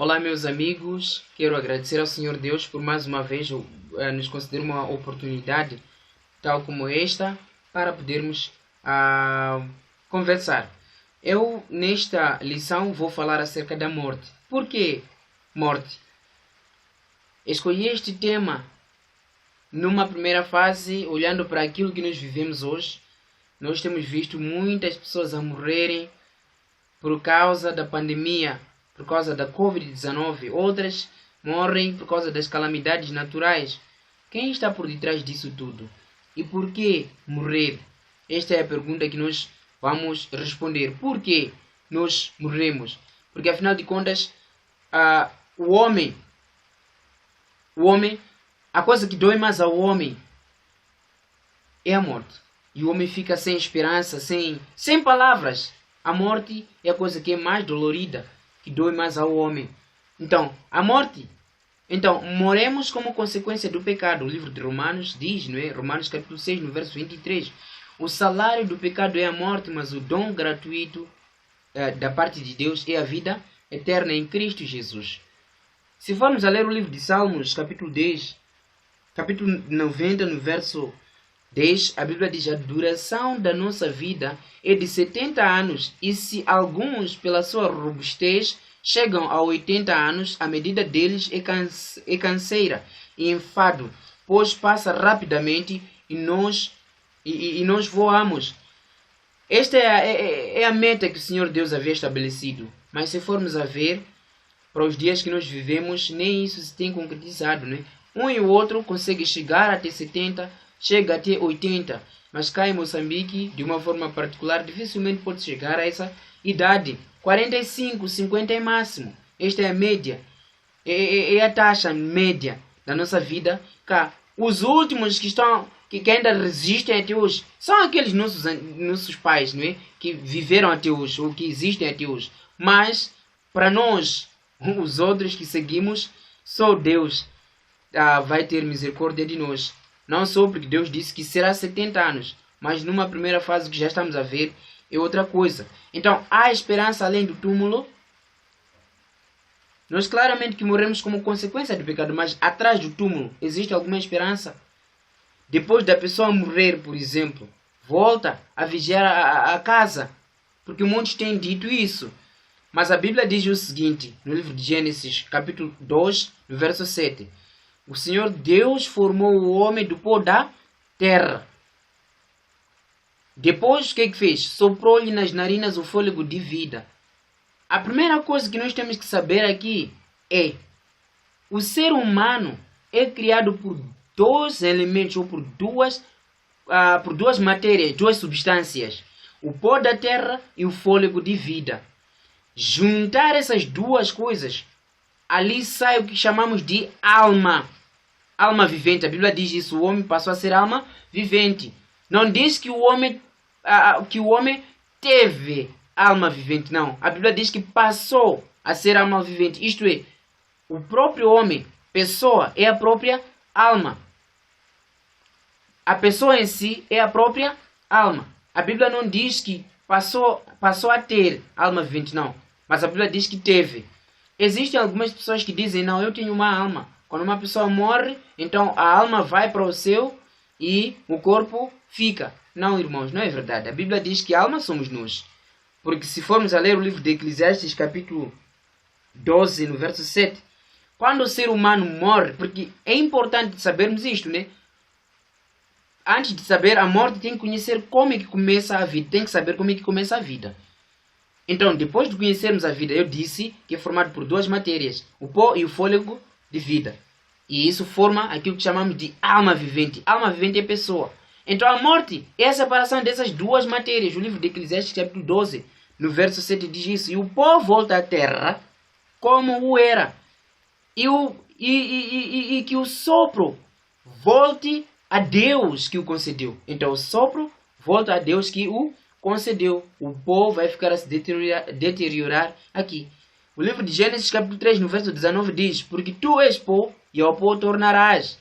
Olá, meus amigos. Quero agradecer ao Senhor Deus por mais uma vez nos conceder uma oportunidade tal como esta para podermos conversar. Eu, nesta lição, vou falar acerca da morte. Por que morte? Escolhi este tema numa primeira fase, olhando para aquilo que nós vivemos hoje. Nós temos visto muitas pessoas a morrerem por causa da pandemia, por causa da Covid-19. Outras morrem por causa das calamidades naturais. Quem está por detrás disso tudo? E por que morrer? Esta é a pergunta que nós vamos responder. Por que nós morremos? Porque afinal de contas, o homem, a coisa que dói mais ao homem é a morte. E o homem fica sem esperança, sem palavras. A morte é a coisa que é mais dolorida, que dói mais ao homem. Então, a morte. Então, morremos como consequência do pecado. O livro de Romanos diz, não é? Romanos capítulo 6, no verso 23. O salário do pecado é a morte, mas o dom gratuito da parte de Deus é a vida eterna em Cristo Jesus. Se formos a ler o livro de Salmos, capítulo 10, capítulo 90, no verso 10, a Bíblia diz: a duração da nossa vida é de 70 anos, e se alguns, pela sua robustez, chegam a 80 anos, a medida deles é canseira e enfado, pois passa rapidamente e nós voamos. Esta é a meta que o Senhor Deus havia estabelecido. Mas se formos a ver, para os dias que nós vivemos, nem isso se tem concretizado, né? Um e o outro consegue chegar até 70, chega até 80, mas cá em Moçambique, de uma forma particular, dificilmente pode chegar a essa idade. 45, 50 é máximo. Esta é a média. É a taxa média da nossa vida cá. Os últimos que ainda resistem até hoje são aqueles nossos pais, não é? Que viveram até hoje, ou que existem até hoje. Mas, para nós, os outros que seguimos, só Deus vai ter misericórdia de nós. Não só porque Deus disse que será 70 anos, mas numa primeira fase que já estamos a ver, é outra coisa. Então, há esperança além do túmulo. Nós claramente que morremos como consequência do pecado, mas atrás do túmulo existe alguma esperança? Depois da pessoa morrer, por exemplo, volta a vigiar a casa, porque muitos têm dito isso. Mas a Bíblia diz o seguinte, no livro de Gênesis, capítulo 2, no verso 7. O Senhor Deus formou o homem do pó da terra. Depois, o que fez? Soprou-lhe nas narinas o fôlego de vida. A primeira coisa que nós temos que saber aqui é: o ser humano é criado por dois elementos, ou por duas matérias, duas substâncias. O pó da terra e o fôlego de vida. Juntar essas duas coisas, ali sai o que chamamos de alma. Alma vivente. A Bíblia diz isso. O homem passou a ser alma vivente. Não diz que o homem teve alma vivente. Não. A Bíblia diz que passou a ser alma vivente. Isto é, o próprio homem, pessoa, é a própria alma. A pessoa em si é a própria alma. A Bíblia não diz que passou a ter alma vivente, não. Mas a Bíblia diz que teve. Existem algumas pessoas que dizem: não, eu tenho uma alma. Quando uma pessoa morre, então a alma vai para o céu e o corpo fica. Não, irmãos, não é verdade. A Bíblia diz que a alma somos nós. Porque se formos a ler o livro de Eclesiastes, capítulo 12, no verso 7, quando o ser humano morre, porque é importante sabermos isto, né? Antes de saber a morte, tem que conhecer como é que começa a vida. Tem que saber como é que começa a vida. Então, depois de conhecermos a vida, eu disse que é formado por duas matérias, o pó e o fôlego de vida. E isso forma aquilo que chamamos de alma vivente. Alma vivente é pessoa. Então, a morte é a separação dessas duas matérias. O livro de Eclesiastes, capítulo 12, no verso 7, diz isso. E o pó volta à terra como o era. E que o sopro volte a Deus que o concedeu. Então, o sopro volta a Deus que o concedeu. O pó vai ficar a se deteriorar aqui. O livro de Gênesis, capítulo 3, no verso 19, diz: porque tu és pó e ao pó tornarás.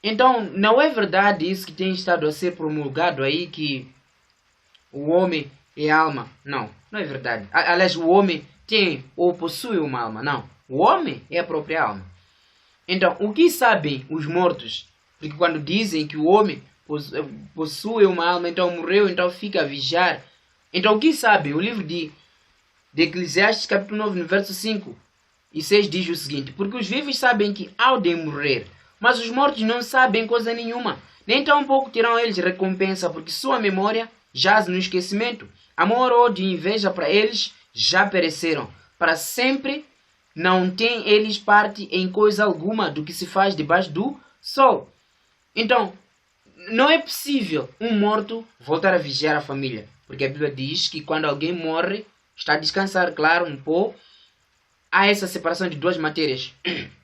Então, não é verdade isso que tem estado a ser promulgado aí, que o homem é alma. Não, não é verdade. Aliás, o homem tem ou possui uma alma. Não, O homem é a própria alma. Então, o que sabem os mortos? Porque quando dizem que o homem possui uma alma, então morreu, então fica a vigiar. Então, o que sabem? O livro de Eclesiastes, capítulo 9, no verso 5 e 6 diz o seguinte: porque os vivos sabem que hão de morrer, mas os mortos não sabem coisa nenhuma, nem tão pouco terão eles recompensa, porque sua memória jaz no esquecimento. Amor, ódio e inveja para eles já pereceram. Para sempre não têm eles parte em coisa alguma do que se faz debaixo do sol. Então, não é possível um morto voltar a vigiar a família. Porque a Bíblia diz que quando alguém morre, está a descansar, claro, um pouco. Há essa separação de duas matérias.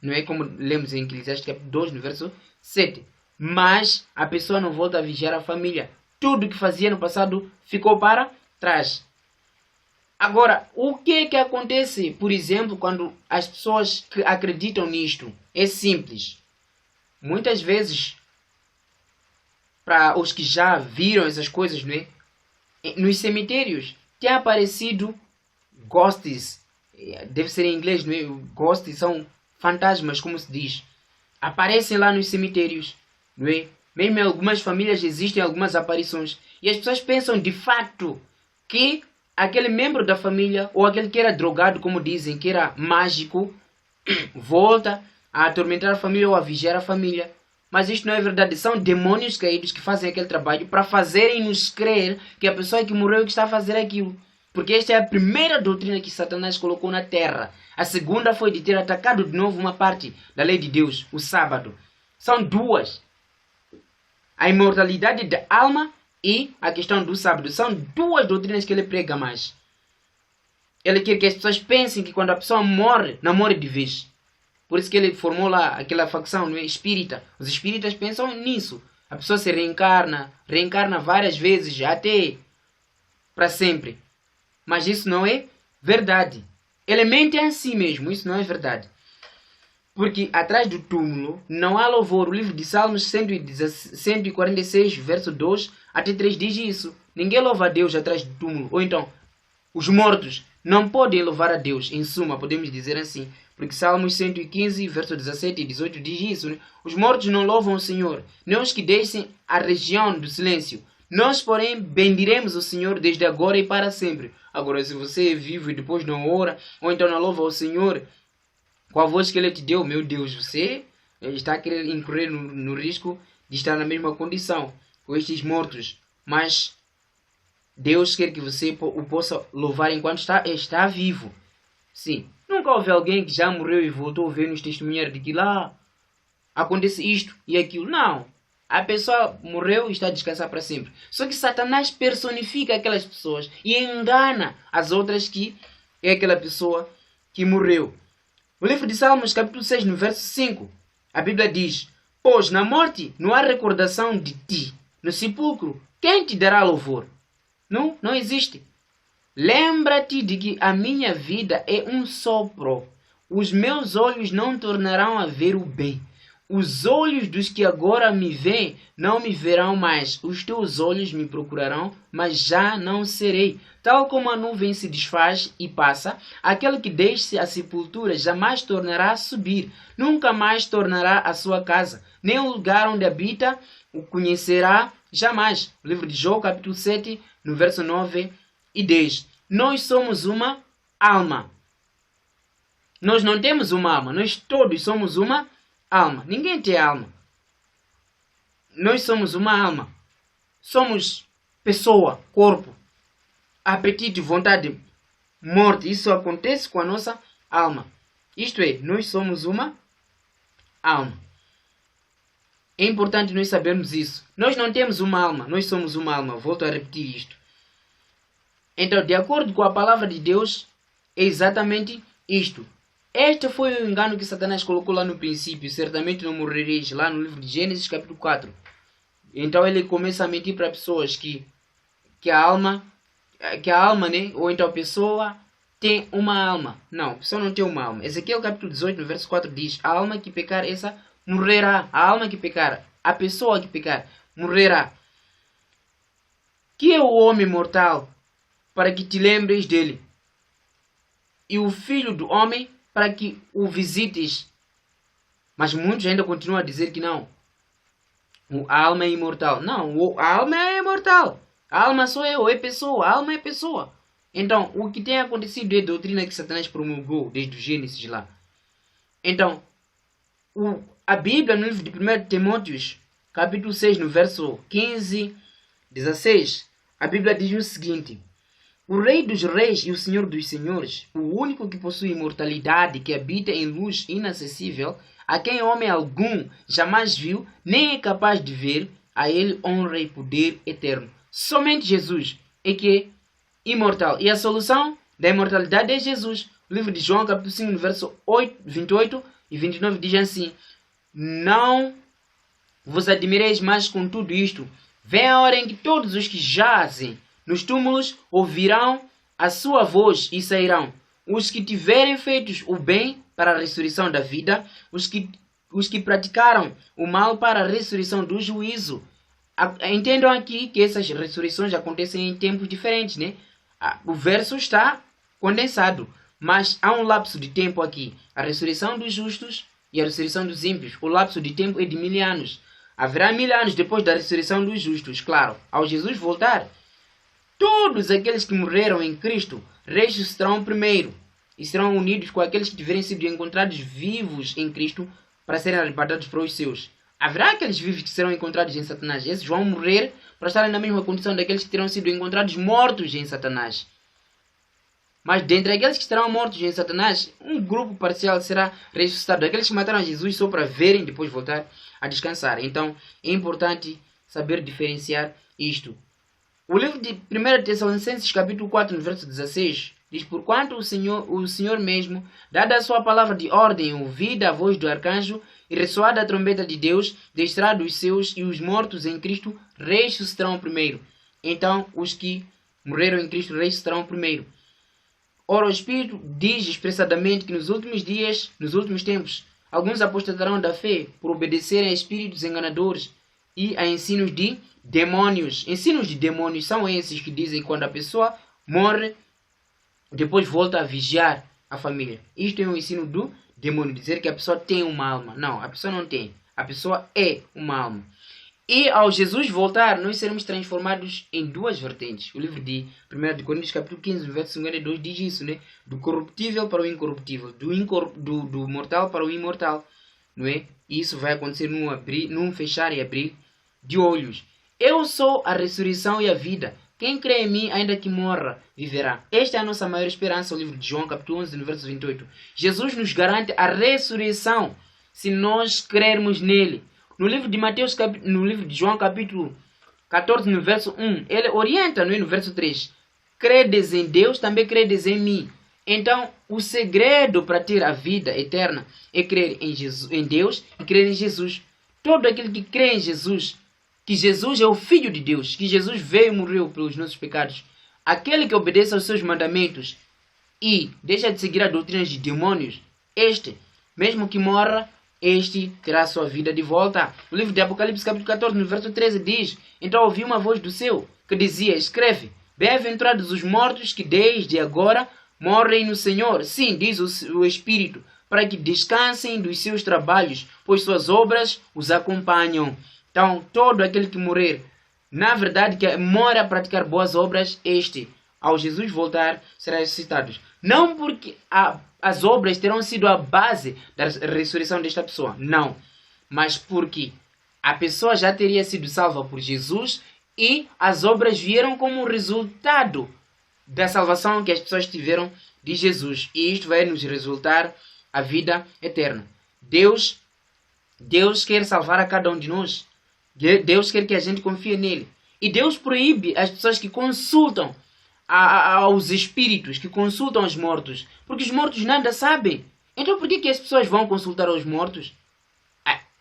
Não é como lemos em Eclesiastes capítulo 2, no verso 7. Mas a pessoa não volta a vigiar a família. Tudo que fazia no passado ficou para trás. Agora, o que é que acontece, por exemplo, quando as pessoas acreditam nisto? É simples. Muitas vezes, para os que já viram essas coisas, não é? Nos cemitérios tem aparecido ghosts, deve ser em inglês, não é? Ghosts são fantasmas, como se diz. Aparecem lá nos cemitérios, não é? Mesmo em algumas famílias existem algumas aparições. E as pessoas pensam de facto que aquele membro da família, ou aquele que era drogado, como dizem, que era mágico, volta a atormentar a família ou a vigiar a família. Mas isto não é verdade. São demônios caídos que fazem aquele trabalho para fazerem-nos crer que a pessoa que morreu é que está a fazer aquilo. Porque esta é a primeira doutrina que Satanás colocou na terra. A segunda foi de ter atacado de novo uma parte da lei de Deus, o sábado. São duas. A imortalidade da alma e a questão do sábado. São duas doutrinas que ele prega mais. Ele quer que as pessoas pensem que quando a pessoa morre, não morre de vez. Por isso que ele formou lá aquela facção, não é? Espírita. Os espíritas pensam nisso. A pessoa se reencarna várias vezes, até para sempre. Mas isso não é verdade. Ele mente em si mesmo, isso não é verdade. Porque atrás do túmulo não há louvor. O livro de Salmos 146, verso 2 até 3 diz isso. Ninguém louva a Deus atrás do túmulo. Ou então, os mortos não podem louvar a Deus. Em suma, podemos dizer assim. Porque Salmos 115, verso 17 e 18 diz isso. Né? Os mortos não louvam o Senhor, nem os que deixem a região do silêncio. Nós, porém, bendiremos o Senhor desde agora e para sempre. Agora, se você é vivo e depois não ora, ou então não louva o Senhor, com a voz que Ele te deu, meu Deus, você está a querer incorrer no risco de estar na mesma condição com estes mortos. Mas Deus quer que você o possa louvar enquanto está vivo. Sim. Nunca houve alguém que já morreu e voltou a ver nos testemunhar de que lá acontece isto e aquilo. Não. A pessoa morreu e está a descansar para sempre. Só que Satanás personifica aquelas pessoas e engana as outras que é aquela pessoa que morreu. No livro de Salmos, capítulo 6, no verso 5, a Bíblia diz: pois na morte não há recordação de ti. No sepulcro, quem te dará louvor? Não existe. Lembra-te de que a minha vida é um sopro. Os meus olhos não tornarão a ver o bem. Os olhos dos que agora me veem não me verão mais. Os teus olhos me procurarão, mas já não serei. Tal como a nuvem se desfaz e passa, aquele que desce à sepultura jamais tornará a subir. Nunca mais tornará à sua casa. Nem o lugar onde habita o conhecerá jamais. O livro de João, capítulo 7, no verso 9 e 10. Nós somos uma alma. Nós não temos uma alma. Nós todos somos uma alma. Ninguém tem alma. Nós somos uma alma. Somos pessoa, corpo, apetite, vontade, morte. Isso acontece com a nossa alma. Isto é, nós somos uma alma. É importante nós sabermos isso. Nós não temos uma alma. Nós somos uma alma. Volto a repetir isto. Então, de acordo com a palavra de Deus, é exatamente isto. Este foi o engano que Satanás colocou lá no princípio. Certamente não morrereis, lá no livro de Gênesis, capítulo 4. Então ele começa a mentir para pessoas que a alma, né? Ou então a pessoa tem uma alma. Não, a pessoa não tem uma alma. Ezequiel capítulo 18, no verso 4 diz: a alma que pecar, essa morrerá. A alma que pecar, a pessoa que pecar, morrerá. Que é o homem mortal, para que te lembres dele? E o filho do homem, para que o visites. Mas muitos ainda continuam a dizer que não. A alma é imortal. Não, a alma é imortal. A alma sou eu, é pessoa. A alma é pessoa. Então, o que tem acontecido é a doutrina que Satanás promulgou desde o Gênesis lá. Então, a Bíblia, no livro de 1 Timóteos, capítulo 6, no verso 15, 16, a Bíblia diz o seguinte: o Rei dos Reis e o Senhor dos Senhores, o único que possui imortalidade, que habita em luz inacessível, a quem homem algum jamais viu, nem é capaz de ver, a ele honra e poder eterno. Somente Jesus é que é imortal. E a solução da imortalidade é Jesus. O livro de João, capítulo 5, no verso 28 e 29, diz assim: não vos admireis mais com tudo isto. Vem a hora em que todos os que jazem nos túmulos ouvirão a sua voz e sairão. Os que tiverem feito o bem para a ressurreição da vida, os que praticaram o mal para a ressurreição do juízo. Entendam aqui que essas ressurreições acontecem em tempos diferentes, né? O verso está condensado, mas há um lapso de tempo aqui. A ressurreição dos justos e a ressurreição dos ímpios. O lapso de tempo é de 1000 anos. Haverá 1000 anos depois da ressurreição dos justos, claro. Ao Jesus voltar, todos aqueles que morreram em Cristo ressuscitarão primeiro e serão unidos com aqueles que tiverem sido encontrados vivos em Cristo para serem arrebatados para os seus. Haverá aqueles vivos que serão encontrados em Satanás. Esses vão morrer para estarem na mesma condição daqueles que terão sido encontrados mortos em Satanás. Mas dentre aqueles que estarão mortos em Satanás, um grupo parcial será ressuscitado. Aqueles que mataram Jesus só para verem depois voltar a descansar. Então é importante saber diferenciar isto. O livro de 1 Tessalonicenses, capítulo 4, no verso 16, diz: porquanto o Senhor mesmo, dada a sua palavra de ordem, ouvida a voz do arcanjo e ressoada a trombeta de Deus, descerá dos seus, e os mortos em Cristo ressuscitarão primeiro. Então, os que morreram em Cristo ressuscitarão primeiro. Ora, o Espírito diz expressadamente que nos últimos dias, nos últimos tempos, alguns apostatarão da fé por obedecerem a espíritos enganadores e a ensinos de demônios. Ensinos de demônios são esses que dizem que quando a pessoa morre, depois volta a vigiar a família. Isto é um ensino do demônio, dizer que a pessoa tem uma alma. Não, a pessoa não tem. A pessoa é uma alma. E ao Jesus voltar, nós seremos transformados em duas vertentes. O livro de 1 Coríntios, capítulo 15, verso 52, diz isso, né? Do corruptível para o incorruptível, do mortal para o imortal, não é? E isso vai acontecer num fechar e abrir de olhos. Eu sou a ressurreição e a vida. Quem crê em mim, ainda que morra, viverá. Esta é a nossa maior esperança, o livro de João, capítulo 11, no verso 28. Jesus nos garante a ressurreição se nós crermos nele. No livro de Mateus, no livro de João, capítulo 14, no verso 1, ele orienta, no verso 3. Credes em Deus, também credes em mim. Então, o segredo para ter a vida eterna é crer em Deus e crer em Jesus. Todo aquele que crê em Jesus, que Jesus é o Filho de Deus, que Jesus veio e morreu pelos nossos pecados, aquele que obedece aos seus mandamentos e deixa de seguir a doutrina de demônios, este, mesmo que morra, este terá sua vida de volta. O livro de Apocalipse, capítulo 14, no verso 13, diz: então ouvi uma voz do céu que dizia: escreve, bem-aventurados os mortos que desde agora morrem no Senhor. Sim, diz o Espírito, para que descansem dos seus trabalhos, pois suas obras os acompanham. Então, todo aquele que morrer, na verdade, que mora a praticar boas obras, este, ao Jesus voltar, será ressuscitado. Não porque as obras terão sido a base da ressurreição desta pessoa, não. Mas porque a pessoa já teria sido salva por Jesus e as obras vieram como resultado da salvação que as pessoas tiveram de Jesus. E isto vai nos resultar a vida eterna. Deus quer salvar a cada um de nós. Deus quer que a gente confie nele. E Deus proíbe as pessoas que consultam aos espíritos, que consultam os mortos. Porque os mortos nada sabem. Então por que as pessoas vão consultar aos mortos?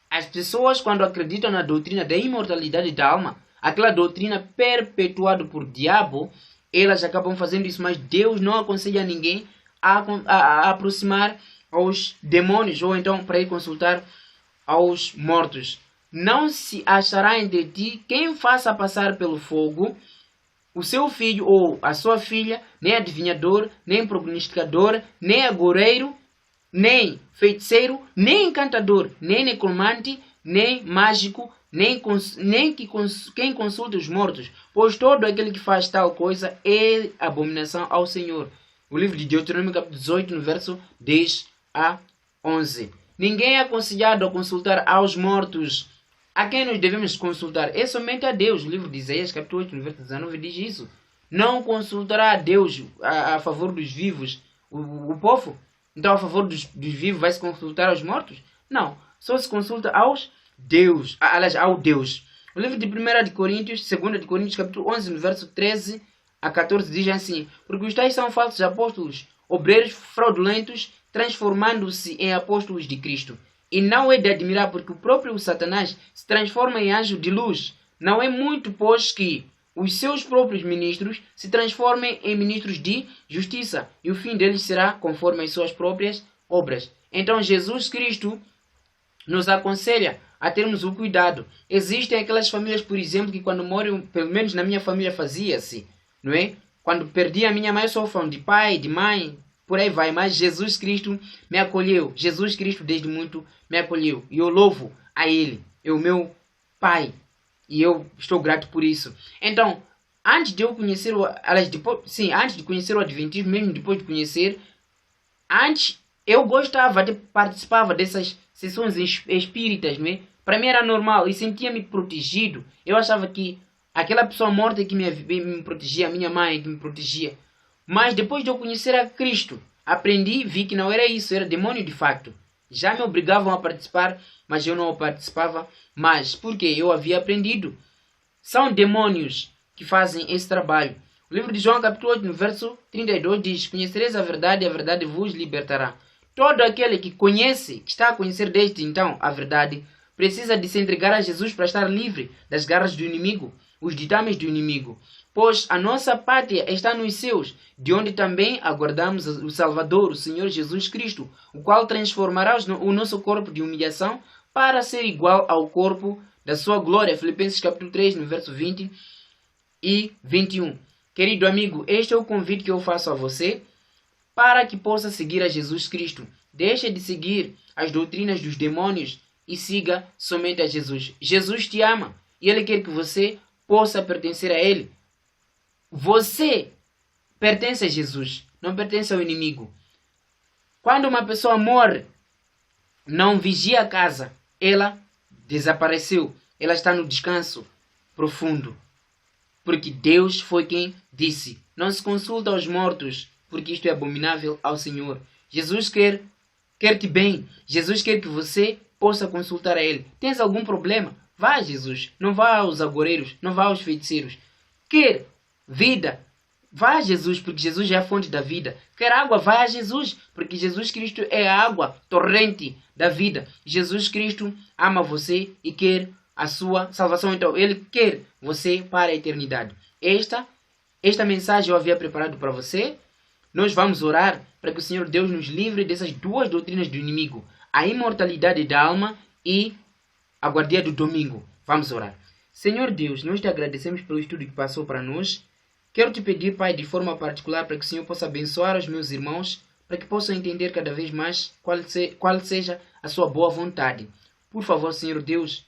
As pessoas, quando acreditam na doutrina da imortalidade da alma, aquela doutrina perpetuada por diabo, elas acabam fazendo isso. Mas Deus não aconselha ninguém a aproximar aos demônios, ou então para ir consultar aos mortos. Não se achará entre ti quem faça passar pelo fogo o seu filho ou a sua filha, nem adivinhador, nem prognosticador, nem agoureiro, nem feiticeiro, nem encantador, nem necromante, nem mágico, nem quem consulta os mortos, pois todo aquele que faz tal coisa é abominação ao Senhor. O livro de Deuteronômio, capítulo 18, no verso 10 a 11. Ninguém é aconselhado a consultar aos mortos. A quem nós devemos consultar? É somente a Deus. O livro de Isaías, capítulo 8, no verso 19, diz isso. Não consultará a Deus a favor dos vivos o povo. Então, a favor dos vivos, vai se consultar aos mortos? Não. Só se consulta aos Deus. Aliás, ao Deus. O livro de 1 de Coríntios, 2 de Coríntios, capítulo 11, no verso 13 a 14, diz assim: porque os tais são falsos apóstolos, obreiros fraudulentos, transformando-se em apóstolos de Cristo. E não é de admirar, porque o próprio Satanás se transforma em anjo de luz. Não é muito, pois, que os seus próprios ministros se transformem em ministros de justiça, e o fim deles será conforme as suas próprias obras. Então Jesus Cristo nos aconselha a termos o cuidado. Existem aquelas famílias, por exemplo, que quando moram, pelo menos na minha família fazia-se, não é? Quando perdi a minha mãe, eu sou fã de pai, de mãe, por aí vai, mas Jesus Cristo me acolheu. Jesus Cristo desde muito me acolheu, e eu louvo a Ele, é o meu Pai. E eu estou grato por isso. Então, antes de eu conhecer antes de conhecer o Adventismo, mesmo depois de conhecer, antes eu participava dessas sessões espíritas, não é? Para mim era normal e sentia-me protegido. Eu achava que aquela pessoa morta que me protegia, a minha mãe que me protegia. Mas depois de eu conhecer a Cristo, aprendi, vi que não era isso, era demônio de facto. Já me obrigavam a participar, mas eu não participava mais, porque eu havia aprendido. São demônios que fazem esse trabalho. O livro de João, capítulo 8, no verso 32, diz: conhecereis a verdade, e a verdade vos libertará. Todo aquele que conhece, que está a conhecer desde então a verdade, precisa de se entregar a Jesus para estar livre das garras do inimigo, os ditames do inimigo. Pois a nossa pátria está nos céus, de onde também aguardamos o Salvador, o Senhor Jesus Cristo, o qual transformará o nosso corpo de humilhação para ser igual ao corpo da sua glória. Filipenses capítulo 3, no verso 20 e 21. Querido amigo, este é o convite que eu faço a você para que possa seguir a Jesus Cristo. Deixe de seguir as doutrinas dos demônios e siga somente a Jesus. Jesus te ama e Ele quer que você possa pertencer a Ele. Você pertence a Jesus, não pertence ao inimigo. Quando uma pessoa morre, não vigia a casa, ela desapareceu, ela está no descanso profundo. Porque Deus foi quem disse: não se consulta aos mortos, porque isto é abominável ao Senhor. Jesus quer-te bem. Jesus quer que você possa consultar a Ele. Tens algum problema? Vá a Jesus. Não vá aos agoureiros, não vá aos feiticeiros. Quer vida? Vá a Jesus, porque Jesus é a fonte da vida. Quer água? Vá a Jesus, porque Jesus Cristo é a água torrente da vida. Jesus Cristo ama você e quer a sua salvação. Então, Ele quer você para a eternidade. Esta mensagem eu havia preparado para você. Nós vamos orar para que o Senhor Deus nos livre dessas duas doutrinas do inimigo: a imortalidade da alma e a guardia do domingo. Vamos orar. Senhor Deus, nós te agradecemos pelo estudo que passou para nós. Quero te pedir, Pai, de forma particular, para que o Senhor possa abençoar os meus irmãos, para que possam entender cada vez mais qual seja a sua boa vontade. Por favor, Senhor Deus,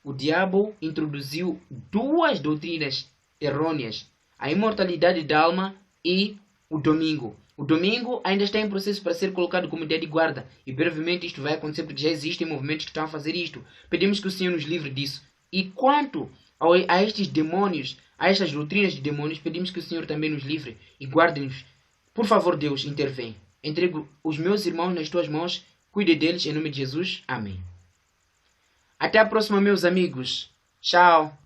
o diabo introduziu duas doutrinas errôneas: a imortalidade da alma e o domingo. O domingo ainda está em processo para ser colocado como dia de guarda, e brevemente isto vai acontecer, porque já existem movimentos que estão a fazer isto. Pedimos que o Senhor nos livre disso. E quanto a estes demônios, a estas doutrinas de demônios, pedimos que o Senhor também nos livre e guarde-nos. Por favor, Deus, intervém. Entrego os meus irmãos nas tuas mãos, cuide deles em nome de Jesus. Amém. Até a próxima, meus amigos. Tchau.